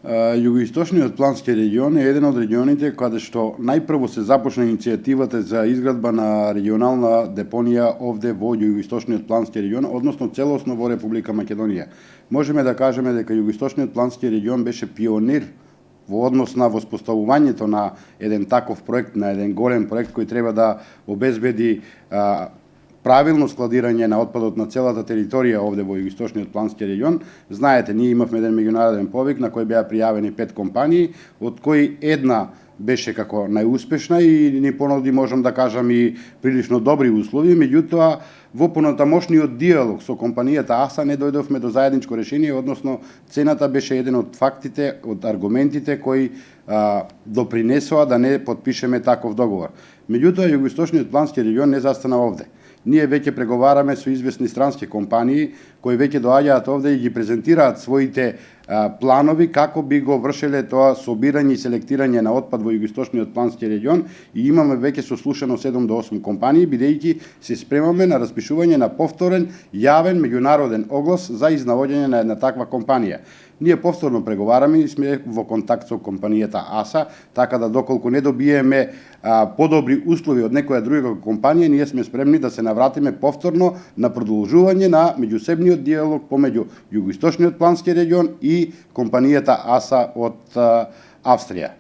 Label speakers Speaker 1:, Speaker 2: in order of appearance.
Speaker 1: Југоисточниот плански регион е еден од регионите каде што најпрво се започна иницијативата за изградба на регионална депонија овде во Југоисточниот плански регион, односно целосно во Република Македонија. Можеме да кажеме дека Југоисточниот плански регион беше пионир во однос на воспоставувањето на еден таков проект, на еден голем проект кој треба да обезбеди правилно складирање на отпадот на целата територија овде во Југоисточниот плански регион. Знаете, ние имавме еден меѓународен повик на кој беа пријавени 5 компании, од кои една беше како најуспешна и ни понуди, можам да кажам, и прилично добри услови, меѓутоа во понатамошниот диалог со компанијата АСА не дојдовме до заедничко решение, односно цената беше еден од фактите, од аргументите кои допринесоа да не подпишеме таков договор. Меѓутоа, Југоисточниот плански регион не застана овде. Ние веќе преговараме со известни странски компании кои веќе доаѓаат овде и ги презентираат своите планови како би го вршеле тоа собирање и селектирање на отпад во Југоисточниот плански регион и имаме веќе сослушано 7 до 8 компании, бидејќи се спремаме на распишување на повторен јавен меѓународен оглас за изнаоѓање на една таква компанија. Ние повторно преговараме и сме во контакт со компанијата АСА, така да доколку не добиеме подобри услови од некоја друга компанија, ние сме спремни да се навратиме повторно на продолжување на меѓусебниот диалог помеѓу Југоисточниот плански регион и компанијата АСА од Австрија.